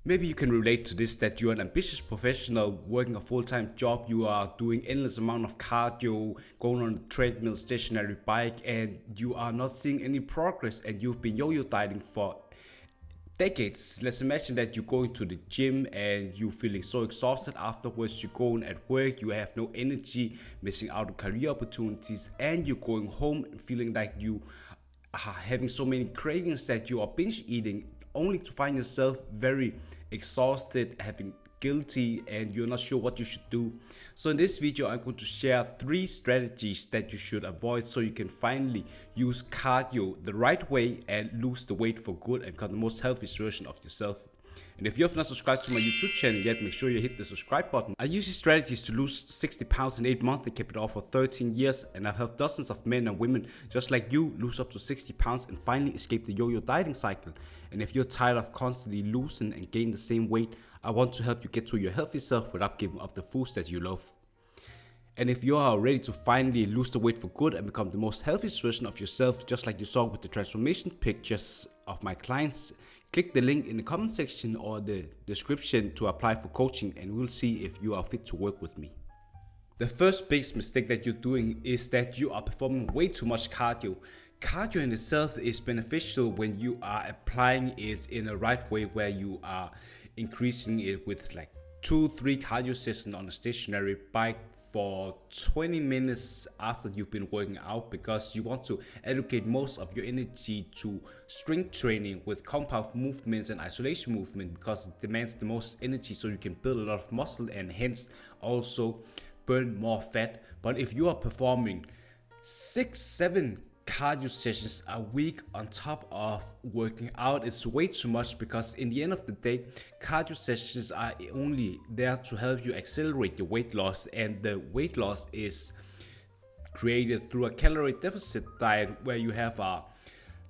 Maybe you can relate to this, that you're an ambitious professional working a full-time job, you are doing endless amount of cardio, going on a treadmill, stationary bike, and you are not seeing any progress, and you've been yo-yo dieting for decades. Let's imagine that you're going to the gym and you're feeling so exhausted afterwards. You're going at work, you have no energy, missing out on career opportunities, and you're going home feeling like you are having so many cravings that you are binge eating, only to find yourself very exhausted, having guilty, and you're not sure what you should do. So in this video, I'm going to share 3 strategies that you should avoid so you can finally use cardio the right way and lose the weight for good and become the most healthiest version of yourself. And if you have not subscribed to my YouTube channel yet, make sure you hit the subscribe button. I use these strategies to lose 60 pounds in 8 months. I kept it off for 13 years, and I've helped dozens of men and women just like you lose up to 60 pounds and finally escape the yo-yo dieting cycle. And if you're tired of constantly losing and gaining the same weight, I want to help you get to your healthy self without giving up the foods that you love. And if you are ready to finally lose the weight for good and become the most healthiest version of yourself, just like you saw with the transformation pictures of my clients, click the link in the comment section or the description to apply for coaching, and we'll see if you are fit to work with me. The first biggest mistake that you're doing is that you are performing way too much cardio. Cardio in itself is beneficial when you are applying it in a right way, where you are increasing it with like 2-3 cardio sessions on a stationary bike for 20 minutes after you've been working out, because you want to allocate most of your energy to strength training with compound movements and isolation movement, because it demands the most energy, so you can build a lot of muscle and hence also burn more fat. But if you are performing 6-7 cardio sessions a week on top of working out, it's way too much, because in the end of the day, cardio sessions are only there to help you accelerate your weight loss, and the weight loss is created through a calorie deficit diet, where you have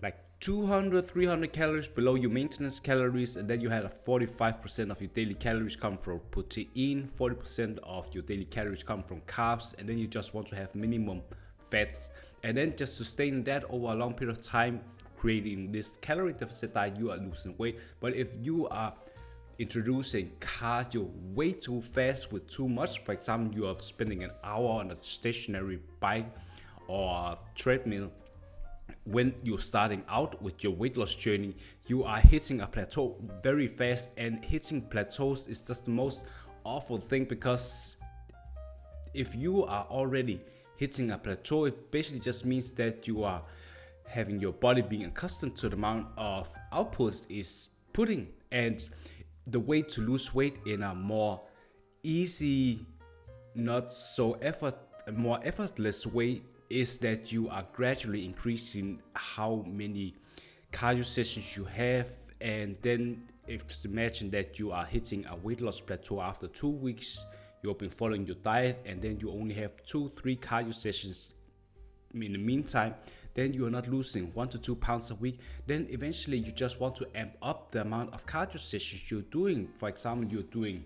like 200-300 calories below your maintenance calories, and then you have 45% of your daily calories come from protein, 40% of your daily calories come from carbs, and then you just want to have minimum fats, and then just sustain that over a long period of time, creating this calorie deficit diet, you are losing weight. But if you are introducing cardio way too fast with too much, for example, you are spending an hour on a stationary bike or a treadmill, when you're starting out with your weight loss journey, you are hitting a plateau very fast, and hitting plateaus is just the most awful thing, because if you are already hitting a plateau, it basically just means that you are having your body being accustomed to the amount of outputs is putting. And the way to lose weight in a more easy, not so more effortless way is that you are gradually increasing how many cardio sessions you have. And then just imagine that you are hitting a weight loss plateau after 2 weeks. You've been following your diet, and then you only have 2-3 cardio sessions in the meantime. Then you are not losing 1-2 pounds a week. Then eventually you just want to amp up the amount of cardio sessions you're doing. For example, you're doing,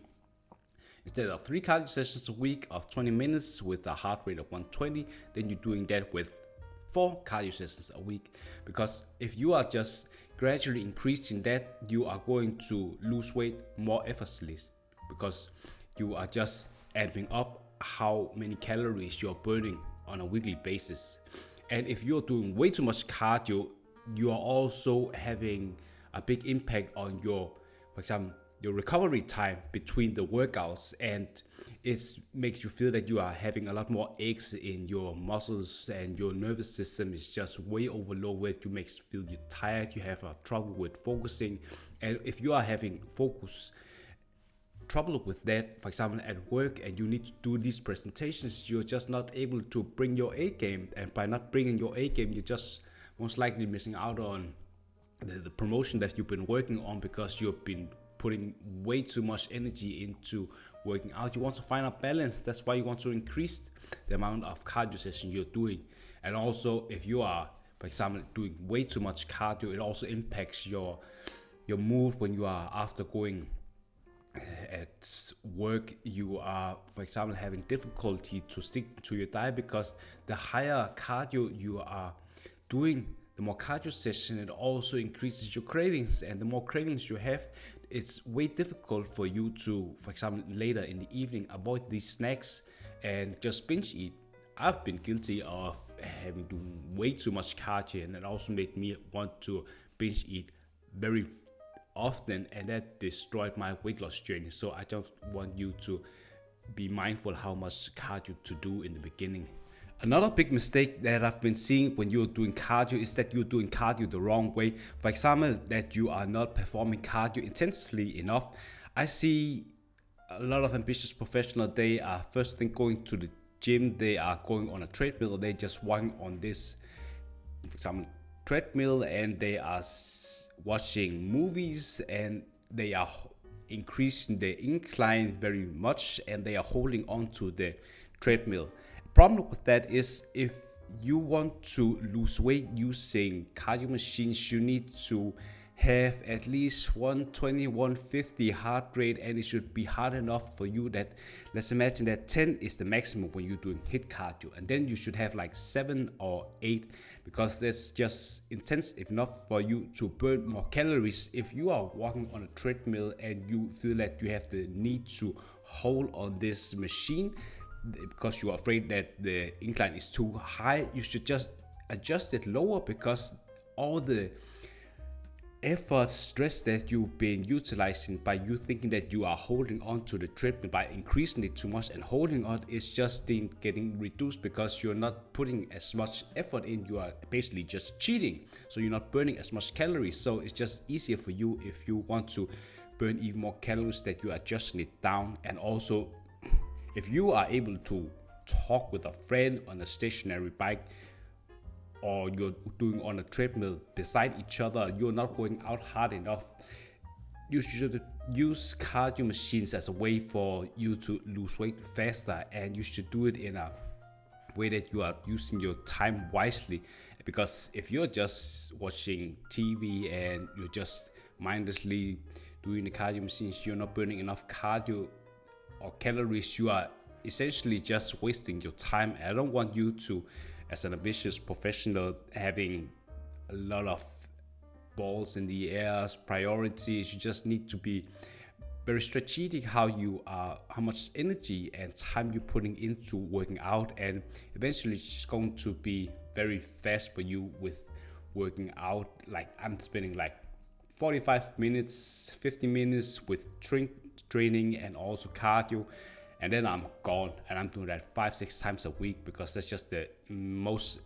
instead of 3 cardio sessions a week of 20 minutes with a heart rate of 120, then you're doing that with 4 cardio sessions a week. Because if you are just gradually increasing that, you are going to lose weight more effortlessly, because you are just amping up how many calories you're burning on a weekly basis. And if you're doing way too much cardio, you are also having a big impact on your, for example, your recovery time between the workouts, and it makes you feel that you are having a lot more aches in your muscles, and your nervous system is just way overloaded. You makes you feel you're tired, you have trouble with focusing. And if you are having trouble with that, for example at work, and you need to do these presentations, you're just not able to bring your A game, and by not bringing your A game, you're just most likely missing out on the promotion that you've been working on, because you've been putting way too much energy into working out. You want to find a balance. That's why you want to increase the amount of cardio session you're doing. And also, if you are, for example, doing way too much cardio, it also impacts your mood when you are after going at work. You are, for example, having difficulty to stick to your diet, because the higher cardio you are doing, the more cardio session, it also increases your cravings, and the more cravings you have, it's way difficult for you to, for example, later in the evening, avoid these snacks and just binge eat. I've been guilty of having done way too much cardio, and it also made me want to binge eat very often, and that destroyed my weight loss journey. So I just want you to be mindful how much cardio to do in the beginning. Another big mistake that I've been seeing when you're doing cardio is that you're doing cardio the wrong way. For example, that you are not performing cardio intensely enough. I see a lot of ambitious professionals, they are first thing going to the gym, they are going on a treadmill, they just walking on this, for example, treadmill, and they are watching movies, and they are increasing the incline very much, and they are holding on to the treadmill. Problem with that is, if you want to lose weight using cardio machines, you need to have at least 120, 150 heart rate, and it should be hard enough for you that, let's imagine that 10 is the maximum when you're doing HIIT cardio, and then you should have like 7 or 8, because that's just intense enough for you to burn more calories. If you are walking on a treadmill and you feel that you have the need to hold on this machine because you are afraid that the incline is too high, you should just adjust it lower, because all the effort, stress that you've been utilizing by you thinking that you are holding on to the treadmill, by increasing it too much and holding on, is just getting reduced, because you're not putting as much effort in. You are basically just cheating, so you're not burning as much calories. So it's just easier for you, if you want to burn even more calories, that you're adjusting it down. And also, if you are able to talk with a friend on a stationary bike, or you're doing on a treadmill beside each other, you're not going out hard enough, you should use cardio machines as a way for you to lose weight faster, and you should do it in a way that you are using your time wisely. Because if you're just watching TV and you're just mindlessly doing the cardio machines, you're not burning enough cardio or calories. You are essentially just wasting your time. I don't want you to, as an ambitious professional, having a lot of balls in the air, priorities. You just need to be very strategic how much energy and time you're putting into working out, and eventually it's going to be very fast for you with working out. Like, I'm spending like 45 minutes, 50 minutes with training and also cardio, and then I'm gone, and I'm doing that 5-6 times a week, because that's just the most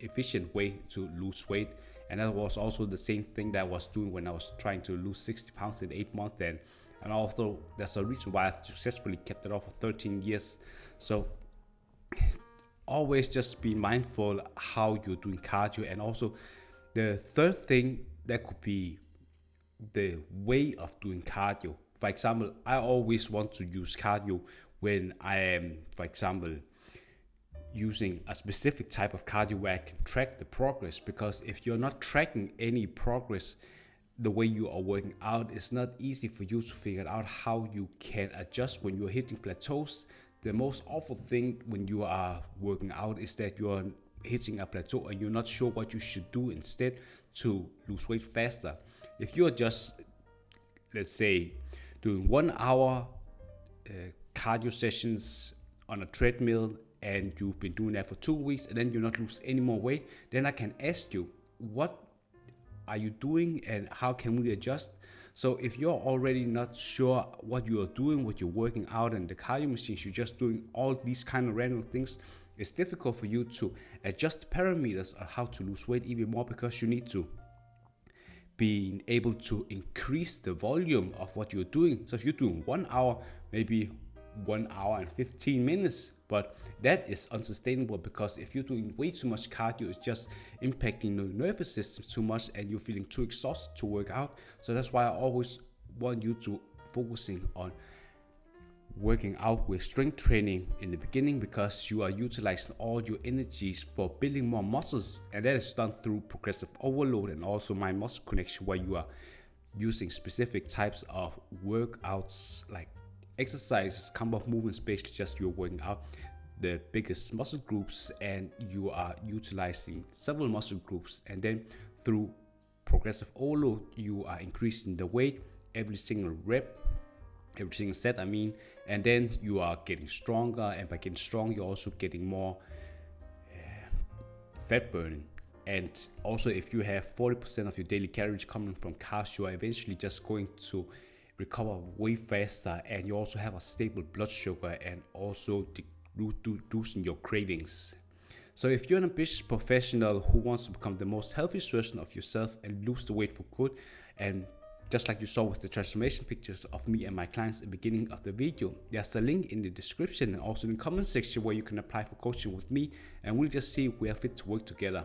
efficient way to lose weight. And that was also the same thing that I was doing when I was trying to lose 60 pounds in 8 months then. And also there's a reason why I've successfully kept it off for 13 years. So always just be mindful how you're doing cardio. And also the third thing, that could be the way of doing cardio. For example, I always want to use cardio when I am, for example, using a specific type of cardio where I can track the progress. Because if you're not tracking any progress the way you are working out, it's not easy for you to figure out how you can adjust when you're hitting plateaus. The most awful thing when you are working out is that you're hitting a plateau and you're not sure what you should do instead to lose weight faster. If you're just, let's say, doing 1 hour cardio sessions on a treadmill, and you've been doing that for 2 weeks, and then you're not losing any more weight, then I can ask you, what are you doing and how can we adjust? So if you're already not sure what you are doing, what you're working out and the cardio machines, you're just doing all these kind of random things, it's difficult for you to adjust the parameters of how to lose weight even more, because you need to being able to increase the volume of what you're doing. So if you're doing 1 hour, maybe 1 hour and 15 minutes, but that is unsustainable, because if you're doing way too much cardio, it's just impacting the nervous system too much and you're feeling too exhausted to work out. So that's why I always want you to focusing on working out with strength training in the beginning, because you are utilizing all your energies for building more muscles, and that is done through progressive overload and also mind muscle connection, where you are using specific types of workouts like exercises, compound movements, basically just you're working out the biggest muscle groups and you are utilizing several muscle groups, and then through progressive overload you are increasing the weight every single rep, every single set, and then you are getting stronger, and by getting strong, you're also getting more fat burning. And also, if you have 40% of your daily calories coming from carbs, you are eventually just going to recover way faster, and you also have a stable blood sugar and also reducing your cravings. So if you're an ambitious professional who wants to become the most healthiest version of yourself and lose the weight for good, and just like you saw with the transformation pictures of me and my clients at the beginning of the video, there's a link in the description and also in the comment section where you can apply for coaching with me, and we'll just see if we are fit to work together.